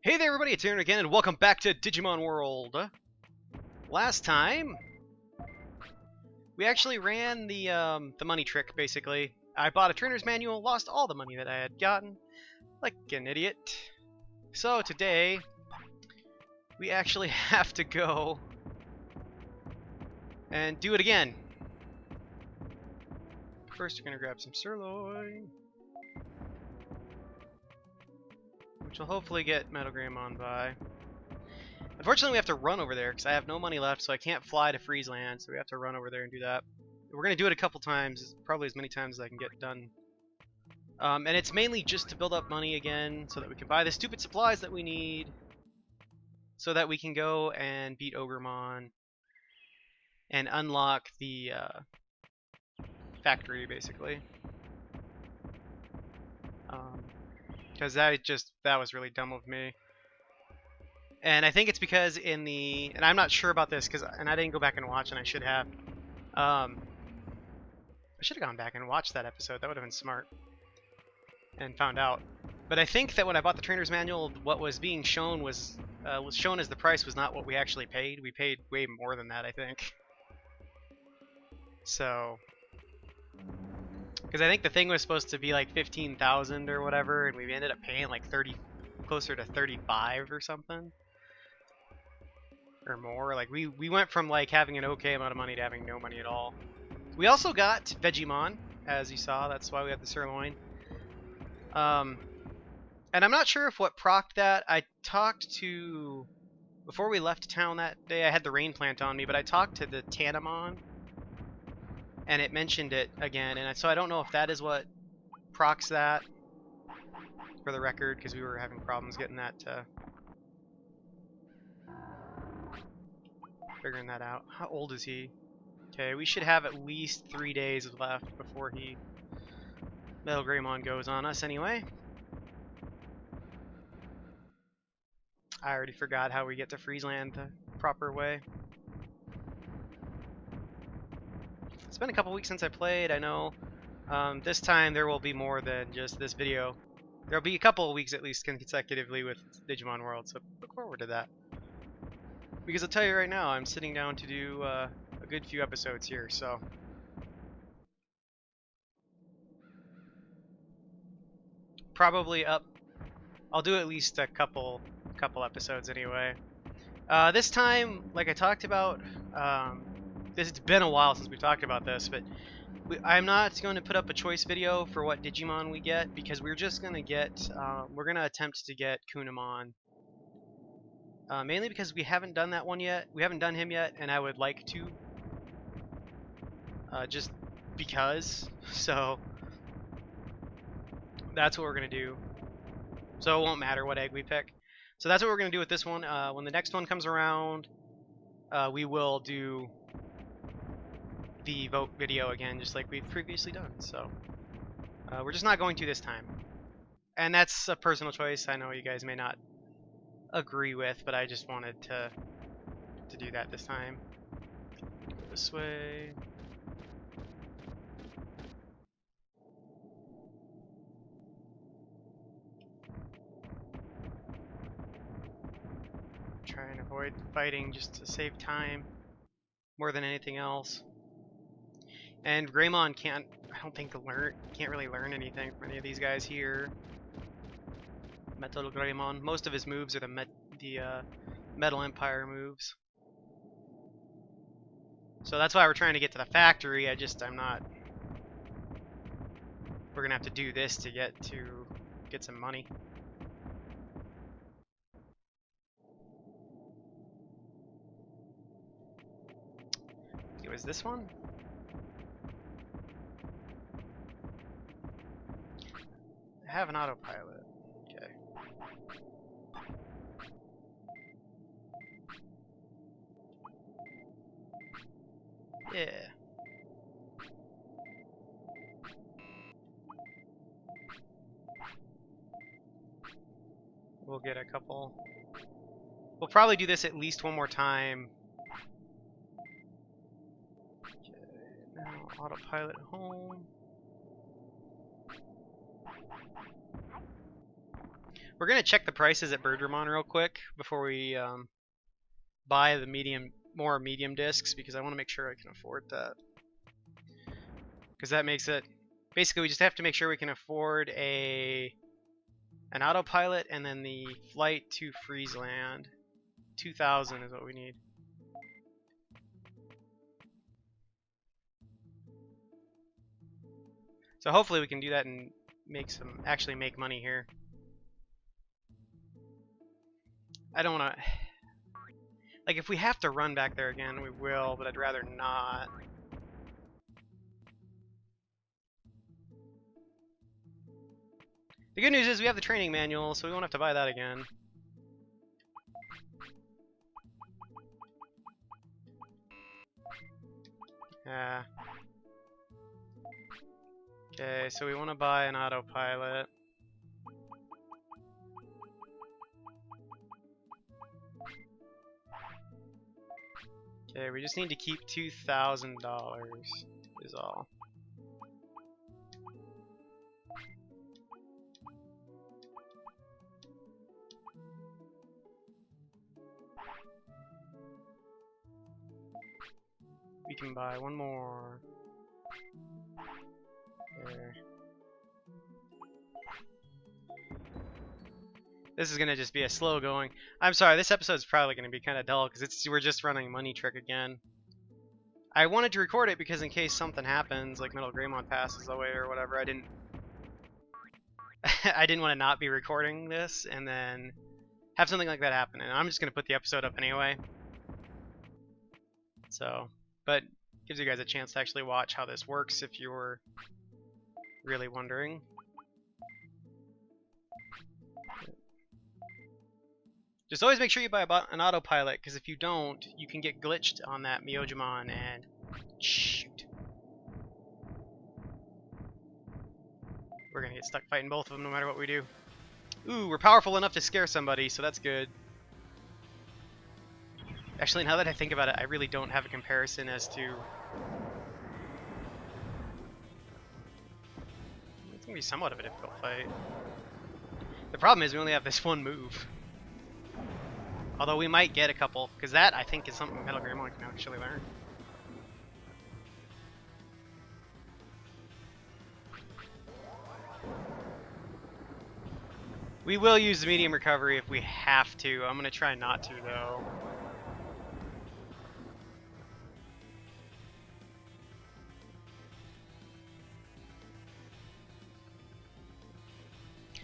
Hey there everybody, it's Aaron again, and welcome back to Digimon World. Last time, we actually ran the money trick, basically. I bought a trainer's manual, lost all the money that I had gotten, like an idiot. So today, we actually have to go and do it again. First, we're going to grab some sirloin, which will hopefully get Metal Greymon by. Unfortunately, we have to run over there because I have no money left, so I can't fly to Friesland, so we have to run over there and do that. We're going to do it a couple times, probably as many times as I can get done. And it's mainly just to build up money again, so that we can buy the stupid supplies that we need, so that we can go and beat Ogremon and unlock the factory, basically. Because that was really dumb of me. And I think it's because and I'm not sure about this, and I didn't go back and watch, and I should have. I should have gone back and watched that episode. That would have been smart. And found out. But I think that when I bought the trainer's manual, what was being shown was shown as the price was not what we actually paid. We paid way more than that, I think. So, because I think the thing was supposed to be like 15,000 or whatever, and we ended up paying like 30, closer to 35 or something. Or more. Like we went from like having an okay amount of money to having no money at all. We also got Digimon, as you saw. That's why we had the sirloin. And I'm not sure if what procced that. I talked to, before we left town that day, I had the rain plant on me, but I talked to the Tanamon, and it mentioned it again, and so I don't know if that is what procs that, for the record, because we were having problems getting that figuring that out. How old is he? Okay, we should have at least 3 days left before Metal Greymon goes on us anyway. I already forgot how we get to Friesland the proper way. It's been a couple weeks since I played, I know. This time there will be more than just this video. There'll be a couple of weeks at least consecutively with Digimon World, so look forward to that. Because I'll tell you right now, I'm sitting down to do a good few episodes here, so. Probably up, I'll do at least a couple episodes anyway. This time, like I talked about, it's been a while since we talked about this, but I'm not going to put up a choice video for what Digimon we get, because we're just going to get, we're going to attempt to get Kunamon. Mainly because we haven't done that one yet. We haven't done him yet, and I would like to. Just because. So, that's what we're going to do. So it won't matter what egg we pick. So that's what we're going to do with this one. When the next one comes around, we will do the vote video again, just like we've previously done. So we're just not going to this time. And that's a personal choice. I know you guys may not agree with, but I just wanted to do that this time. Go this way. Try and avoid fighting just to save time more than anything else. And Greymon can't really learn anything from any of these guys here. Metal Greymon. Most of his moves are the Metal Empire moves. So that's why we're trying to get to the factory. I'm not. We're gonna have to do this to get some money. It was this one? I have an autopilot. Okay. Yeah. We'll get a couple. We'll probably do this at least one more time. Okay, now autopilot home. We're gonna check the prices at Birdramon real quick before we buy the more medium discs, because I want to make sure I can afford that. Because that makes it basically we just have to make sure we can afford an autopilot and then the flight to Friesland. 2,000 is what we need. So hopefully we can do that and actually make money here. I don't want to, like, if we have to run back there again, we will, but I'd rather not. The good news is we have the training manual, so we won't have to buy that again. Yeah. Okay, so we want to buy an autopilot. Okay, we just need to keep $2,000 is all. We can buy one more. There. This is gonna just be a slow going. I'm sorry, this episode's probably gonna be kind of dull because we're just running Money Trick again. I wanted to record it because in case something happens, like Metal Greymon passes away or whatever, I didn't want to not be recording this and then have something like that happen. And I'm just gonna put the episode up anyway. So, but gives you guys a chance to actually watch how this works if you were really wondering. Just always make sure you buy an autopilot, because if you don't, you can get glitched on that Myojimon and shoot. We're gonna get stuck fighting both of them no matter what we do. Ooh, we're powerful enough to scare somebody, so that's good. Actually, now that I think about it, I really don't have a comparison as to... It's gonna be somewhat of a difficult fight. The problem is we only have this one move. Although we might get a couple, because that, I think, is something Metal Greymon can actually learn. We will use the medium recovery if we have to. I'm going to try not to, though.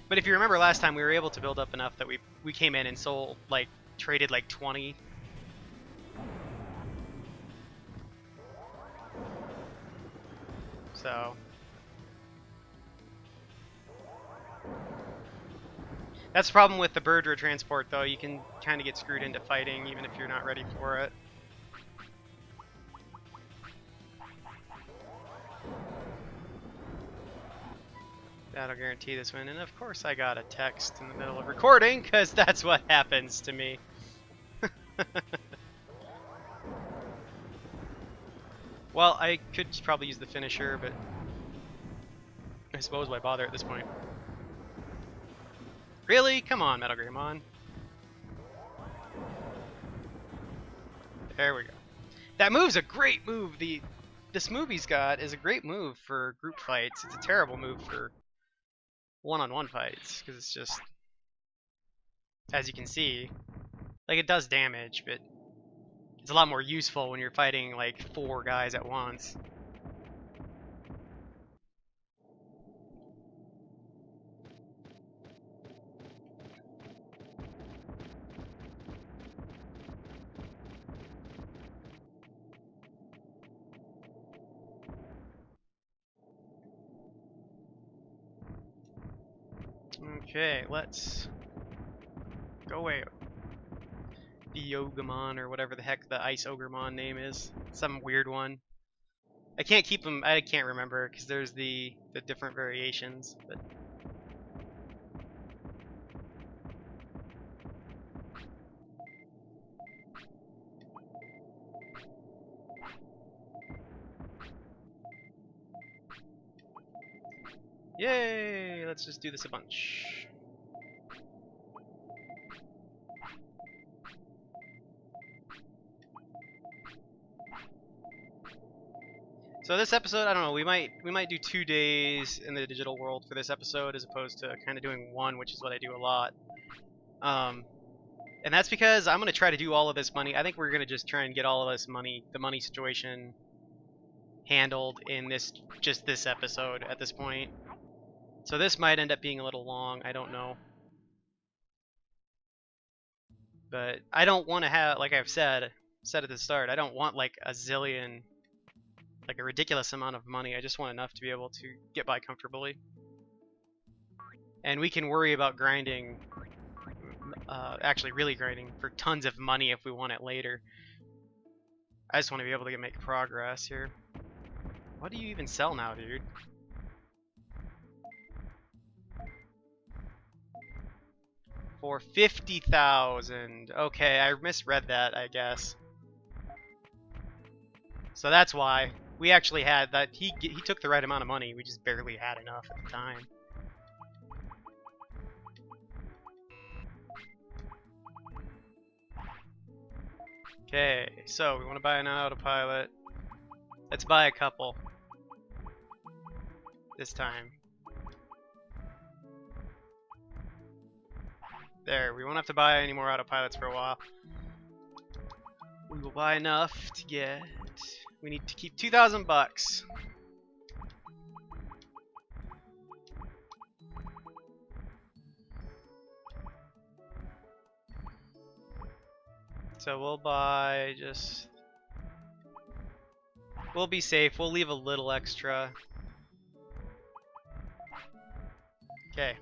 But if you remember last time, we were able to build up enough that we came in and sold, like, traded like 20. So that's the problem with the Birdra transport, though. You can kind of get screwed into fighting even if you're not ready for it. That'll guarantee this win. And of course I got a text in the middle of recording, because that's what happens to me. Well, I could probably use the finisher, but I suppose why bother at this point? Really? Come on, Metal Greymon. There we go. That move's a great move. This move he's got is a great move for group fights. It's a terrible move for one-on-one fights, because it's just, as you can see, like, it does damage, but it's a lot more useful when you're fighting like 4 guys at once. Okay, let's go away. Biogamon, or whatever the heck the Ice Ogremon name is. Some weird one. I can't keep them, I can't remember, because there's the different variations. But yay! Let's just do this a bunch. So this episode, I don't know, we might do 2 days in the digital world for this episode as opposed to kind of doing one, which is what I do a lot. And that's because I'm going to try to do all of this money. I think we're going to just try and get all of this money, the money situation, handled in just this episode at this point. So this might end up being a little long, I don't know. But I don't want to have, like I've said at the start, I don't want like a zillion, like a ridiculous amount of money. I just want enough to be able to get by comfortably. And we can worry about grinding, actually really grinding for tons of money if we want it later. I just want to be able to make progress here. What do you even sell now, dude? For 50,000. Okay, I misread that, I guess. So that's why we actually had that. He took the right amount of money. We just barely had enough at the time. Okay, so we want to buy an autopilot. Let's buy a couple this time. There, we won't have to buy any more autopilots for a while. We will buy enough to get... We need to keep 2,000 bucks. So we'll buy just... We'll be safe. We'll leave a little extra. Okay.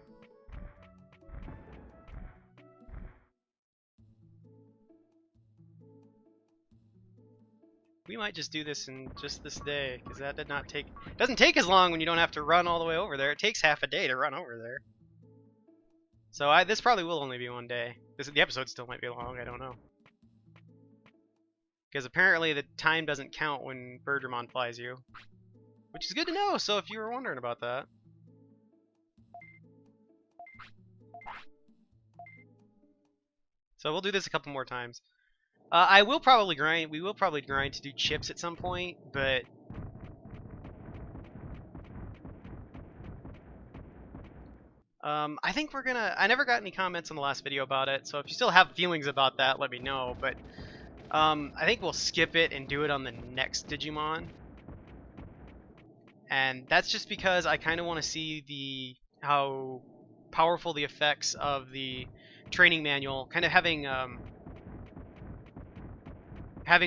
We might just do this in just this day, because that did not take... It doesn't take as long when you don't have to run all the way over there. It takes half a day to run over there. So this probably will only be one day. The episode still might be long, I don't know. Because apparently the time doesn't count when Birdramon flies you. Which is good to know, so if you were wondering about that. So we'll do this a couple more times. I will probably grind. We will probably grind to do chips at some point, but I think we're gonna. I never got any comments on the last video about it, so if you still have feelings about that, let me know. But I think we'll skip it and do it on the next Digimon, and that's just because I kind of want to see how powerful the effects of the training manual, kind of having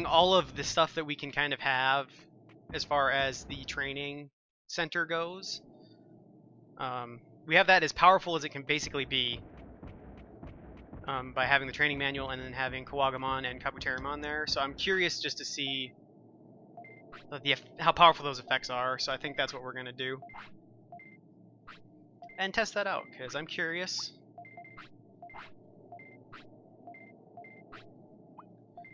all of the stuff that we can kind of have as far as the training center goes. We have that as powerful as it can basically be by having the training manual and then having Kawagamon and Kabuterimon there. So I'm curious just to see how powerful those effects are. So I think that's what we're going to do. And test that out, because I'm curious.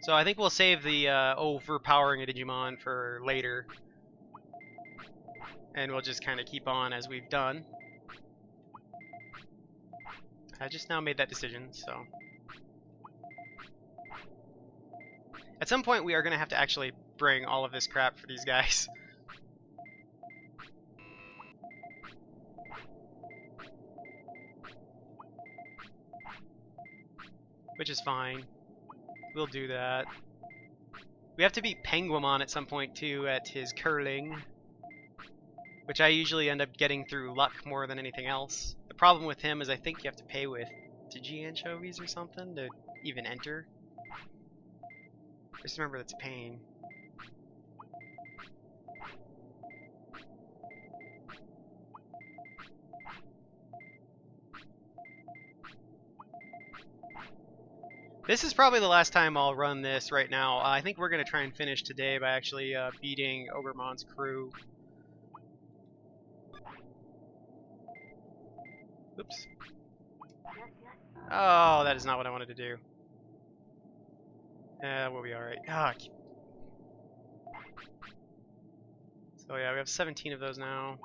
So I think we'll save the overpowering a Digimon for later. And we'll just kind of keep on as we've done. I just now made that decision, so. At some point we are going to have to actually bring all of this crap for these guys. Which is fine. We'll do that. We have to beat Penguimon at some point too at his curling, which I usually end up getting through luck more than anything else. The problem with him is I think you have to pay with Digi-anchovies or something to even enter. Just remember that's a pain. This is probably the last time I'll run this right now. I think we're going to try and finish today by actually beating Ogrmon's crew. Oops. Oh, that is not what I wanted to do. We'll be alright. So yeah, we have 17 of those now.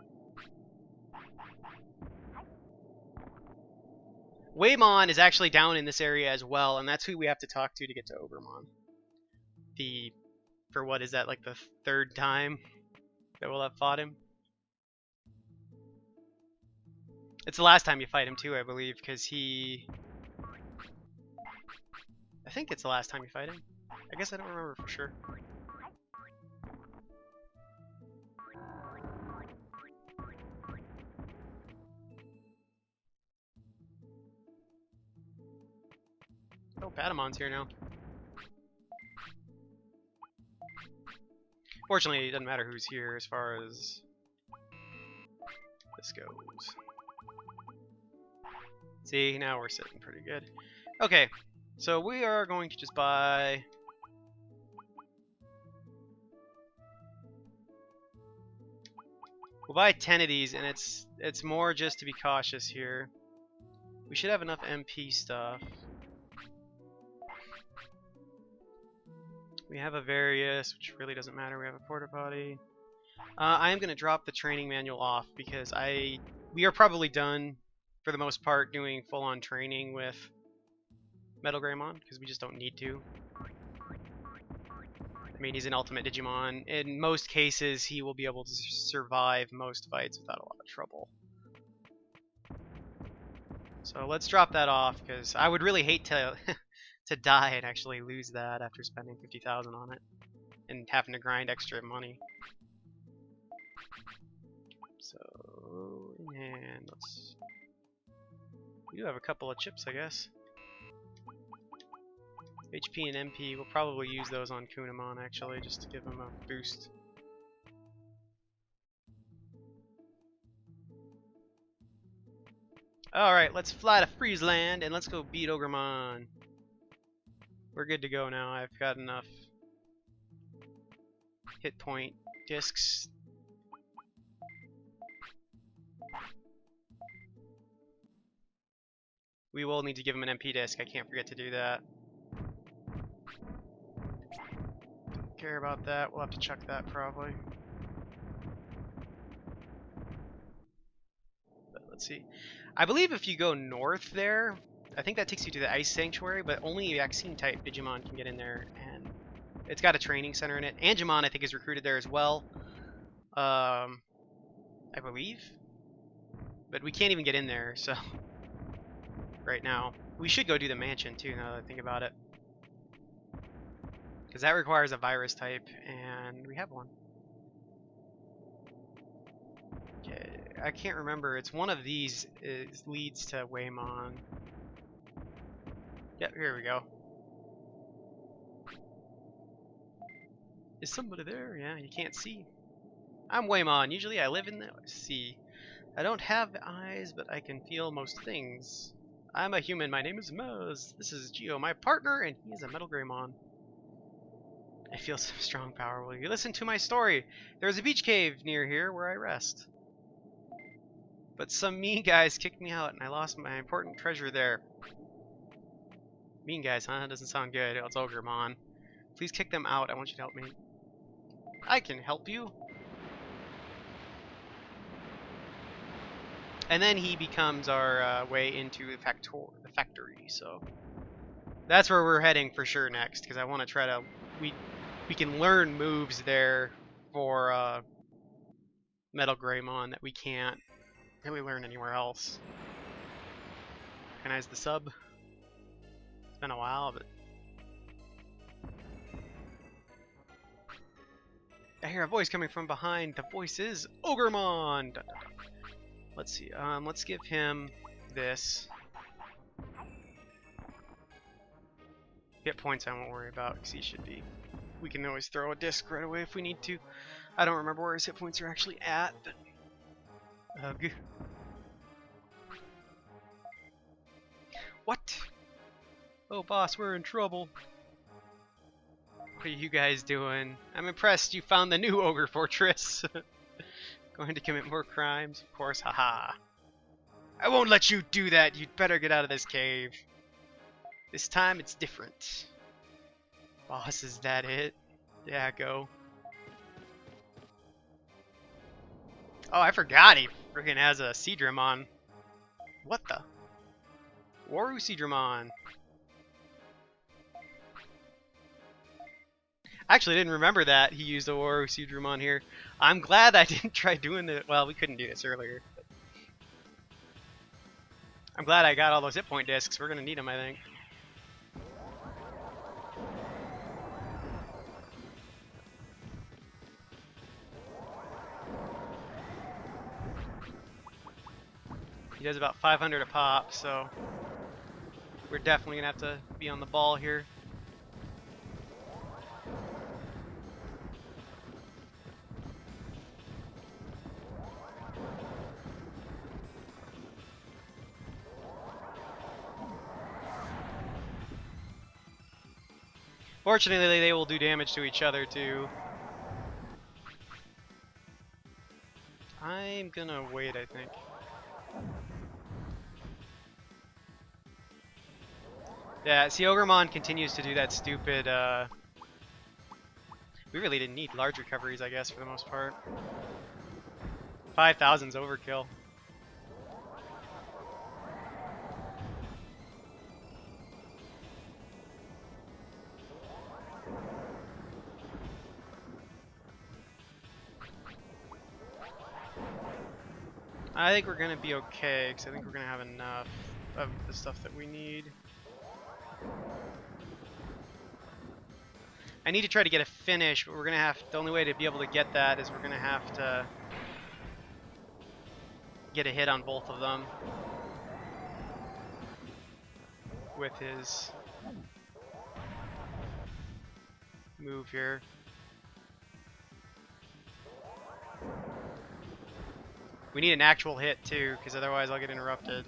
Waymon is actually down in this area as well, and that's who we have to talk to get to Ogremon. For what is that, like the third time? that will have fought him. It's the last time you fight him too, I believe, because he... I think it's the last time you fight him. I guess I don't remember for sure. Oh, Patamon's here now. Fortunately, it doesn't matter who's here as far as this goes. See, now we're sitting pretty good. Okay, so we are going to just buy... We'll buy 10 of these, and it's more just to be cautious here. We should have enough MP stuff. We have a various, which really doesn't matter. We have a porta potty. I am going to drop the training manual off because we are probably done for the most part doing full-on training with Metal Greymon because we just don't need to. I mean, he's an ultimate Digimon. In most cases, he will be able to survive most fights without a lot of trouble. So let's drop that off because I would really hate to to die and actually lose that after spending 50,000 on it and having to grind extra money. So, and we do have a couple of chips, I guess. HP and MP, we'll probably use those on Kunamon actually, just to give him a boost. Alright, let's fly to Friesland and let's go beat Ogremon. We're good to go now. I've got enough hit point discs. We will need to give him an MP disc. I can't forget to do that. Don't care about that. We'll have to chuck that probably. But let's see. I believe if you go north there, I think that takes you to the Ice Sanctuary, but only vaccine-type Digimon can get in there, and it's got a training center in it. Angemon, I think, is recruited there as well, I believe. But we can't even get in there, so right now. We should go do the mansion, too, now that I think about it. Because that requires a virus type, and we have one. Okay, I can't remember. It's one of these leads to Waymon. Yep, here we go. Is somebody there? Yeah, you can't see. I'm Waymon. Usually I live in the sea. I don't have eyes, but I can feel most things. I'm a human. My name is Maz. This is Geo, my partner, and he is a Metal Greymon. I feel some strong power. Will you listen to my story? There's a beach cave near here where I rest. But some mean guys kicked me out, and I lost my important treasure there. Mean guys, huh? Doesn't sound good. It's Ogremon. Please kick them out. I want you to help me. I can help you. And then he becomes our way into the factory. So that's where we're heading for sure next, because I want to try to. We can learn moves there for Metal Greymon that we can't really learn anywhere else. Recognize the sub. It's been a while, but I hear a voice coming from behind. The voice is Ogremon. Let's see. Let's give him this. Hit points I won't worry about because he should be. We can always throw a disc right away if we need to. I don't remember where his hit points are actually at, but ugh. What? Oh, boss, we're in trouble. What are you guys doing? I'm impressed you found the new Ogre Fortress. Going to commit more crimes? Of course, haha. I won't let you do that. You'd better get out of this cave. This time it's different. Boss, is that it? Yeah, go. Oh, I forgot he freaking has a Seadramon. What the? Waru Seadramon. Actually, I didn't remember that he used a Warusudramon here. I'm glad I didn't try doing it. Well, we couldn't do this earlier. I'm glad I got all those hit point discs. We're going to need them, I think. He does about 500 a pop, so we're definitely going to have to be on the ball here. Fortunately, they will do damage to each other, too. I'm gonna wait, I think. Yeah, see, Ogremon continues to do that stupid, we really didn't need large recoveries, I guess, for the most part. 5,000's overkill. I think we're gonna be okay, because I think we're gonna have enough of the stuff that we need. I need to try to get a finish, but we're gonna have the only way to be able to get that is we're gonna have to get a hit on both of them with his move here. We need an actual hit too, because otherwise I'll get interrupted.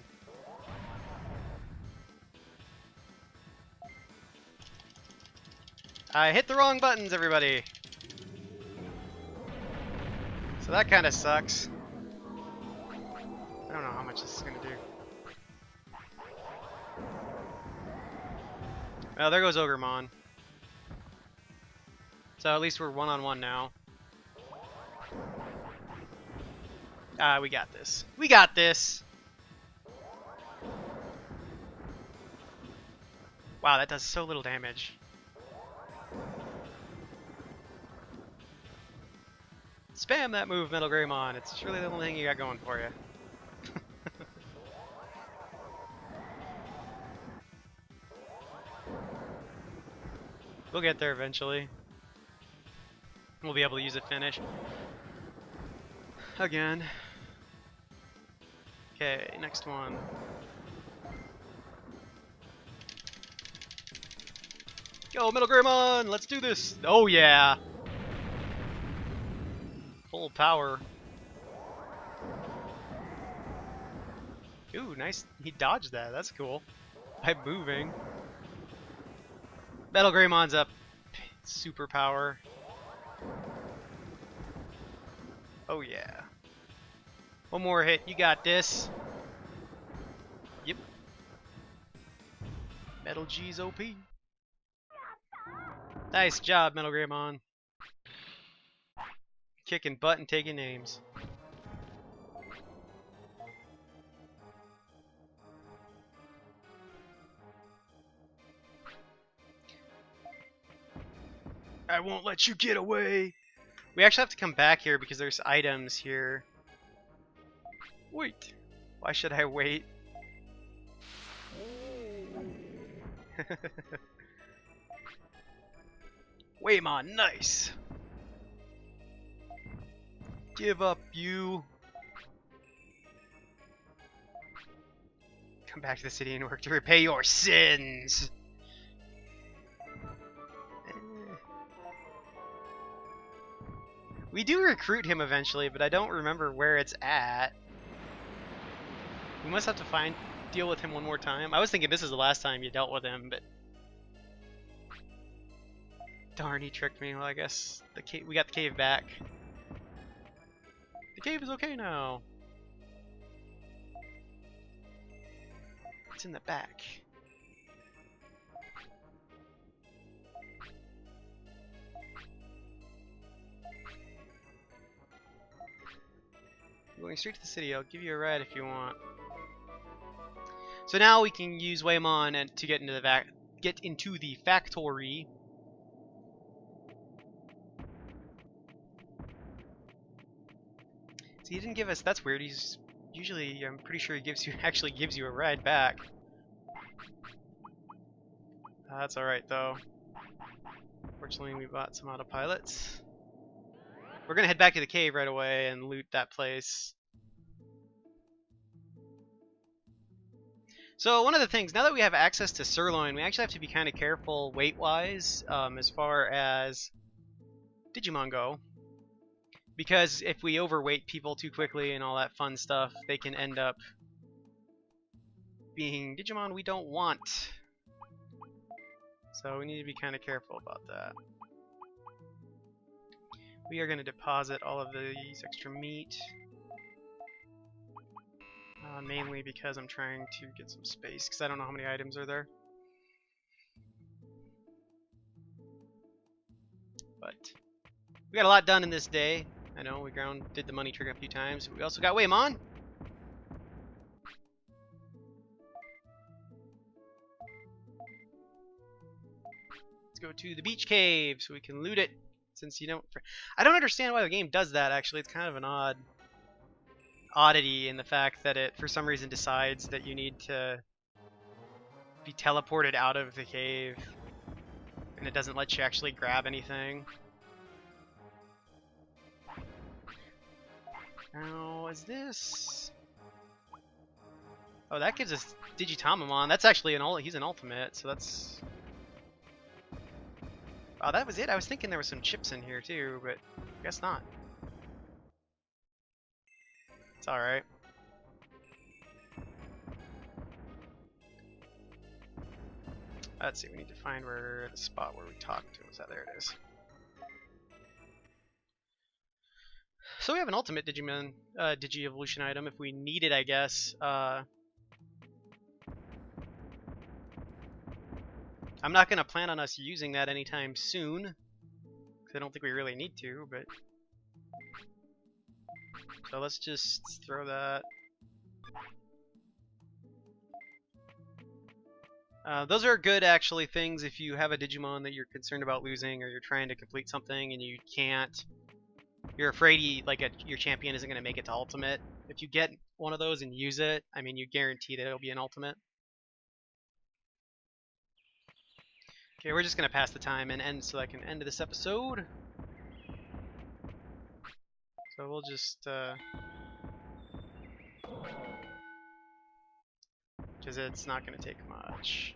I hit the wrong buttons, everybody! So that kind of sucks. I don't know how much this is going to do. Well, there goes Ogremon. So at least we're one-on-one now. We got this. We got this! Wow, that does so little damage. Spam that move, Metal Greymon. It's really the only thing you got going for you. We'll get there eventually. We'll be able to use a finish. Again. Okay, next one. Go, Metal Greymon! Let's do this! Oh yeah! Full power. Ooh, nice. He dodged that. That's cool. By moving. Metal Greymon's up. Super power. Oh yeah. One more hit. You got this. Yep. Metal G's OP. Nice job, Metal Greymon. Kicking butt and taking names. I won't let you get away. We actually have to come back here because there's items here. Wait. Why should I wait? Waymon, nice. Give up, you. Come back to the city and work to repay your sins. We do recruit him eventually, but I don't remember where it's at. We must have to deal with him one more time. I was thinking this is the last time you dealt with him, but darn, he tricked me. Well, I guess we got the cave back. The cave is okay now. It's in the back. Going straight to the city. I'll give you a ride if you want. So now we can use Waymon and to get into the factory. So he didn't give us. That's weird. He's usually. I'm pretty sure he gives you actually gives you a ride back. That's all right though. Fortunately, we bought some autopilots. We're gonna head back to the cave right away and loot that place. So one of the things, now that we have access to sirloin, we actually have to be kind of careful weight-wise as far as Digimon go. Because if we overweight people too quickly and all that fun stuff, they can end up being Digimon we don't want. So we need to be kind of careful about that. We are going to deposit all of these extra meat. Mainly because I'm trying to get some space, because I don't know how many items are there. But we got a lot done in this day. I know we did the money trick a few times. We also got Waymon. Let's go to the beach cave so we can loot it. Since you don't, I don't understand why the game does that. Actually, it's kind of an oddity in the fact that it, for some reason, decides that you need to be teleported out of the cave, and it doesn't let you actually grab anything. Now, is this? Oh, that gives us Digitamamon. That's actually he's an ultimate, so that's. Oh, that was it. I was thinking there were some chips in here too, but I guess not. It's all right. Let's see. We need to find where the spot where we talked to was. There it is. So we have an ultimate Digimon, Digi-Evolution item if we need it, I guess. I'm not going to plan on us using that anytime soon, because I don't think we really need to, but... So let's just throw that. Those are good, actually, things if you have a Digimon that you're concerned about losing, or you're trying to complete something and you can't. You're afraid your champion isn't going to make it to ultimate. If you get one of those and use it, I mean, you guarantee that it'll be an ultimate. Okay, we're just going to pass the time and end so I can end this episode. So we'll just... because it's not going to take much.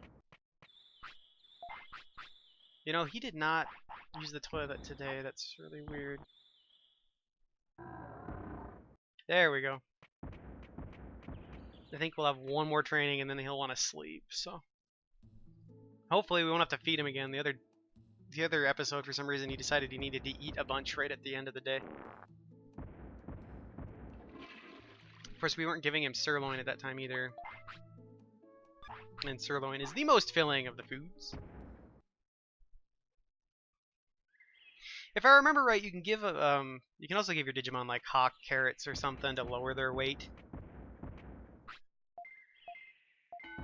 You know, he did not use the toilet today. That's really weird. There we go. I think we'll have one more training and then he'll want to sleep, so... Hopefully we won't have to feed him again. The other episode, for some reason, he decided he needed to eat a bunch right at the end of the day. Of course, we weren't giving him sirloin at that time either. And sirloin is the most filling of the foods. If I remember right, you can give you can also give your Digimon like hawk carrots or something to lower their weight.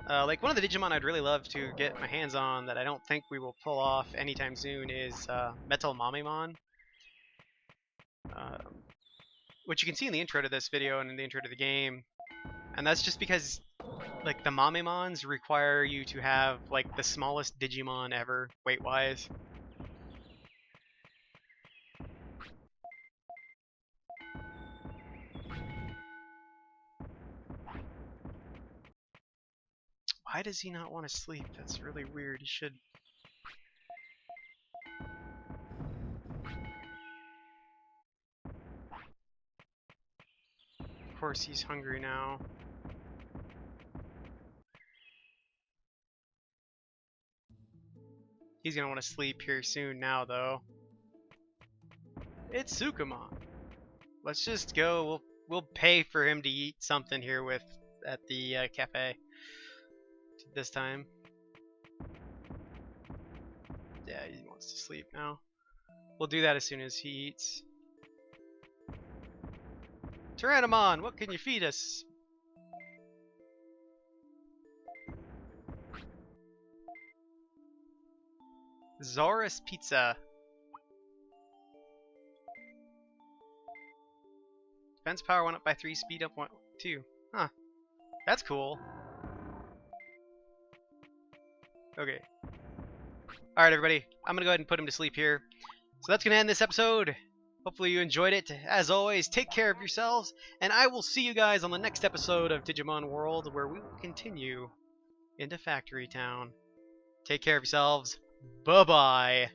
Like one of the Digimon I'd really love to get my hands on that I don't think we will pull off anytime soon is Metal Mamemon. Which you can see in the intro to this video and in the intro to the game. And that's just because like the Mamemons require you to have like the smallest Digimon ever, weight-wise. Why does he not want to sleep? That's really weird. He should... Of course he's hungry now. He's gonna want to sleep here soon now, though. It's Sukamon. Let's just go. We'll pay for him to eat something here at the cafe this time. Yeah, he wants to sleep now. We'll do that as soon as he eats. Tyrannomon, what can you feed us? Zorus Pizza. Defense power went up by 3, speed up 2. Huh. That's cool. Okay. Alright, everybody. I'm going to go ahead and put him to sleep here. So that's going to end this episode. Hopefully you enjoyed it. As always, take care of yourselves, and I will see you guys on the next episode of Digimon World, where we will continue into Factory Town. Take care of yourselves. Bye-bye.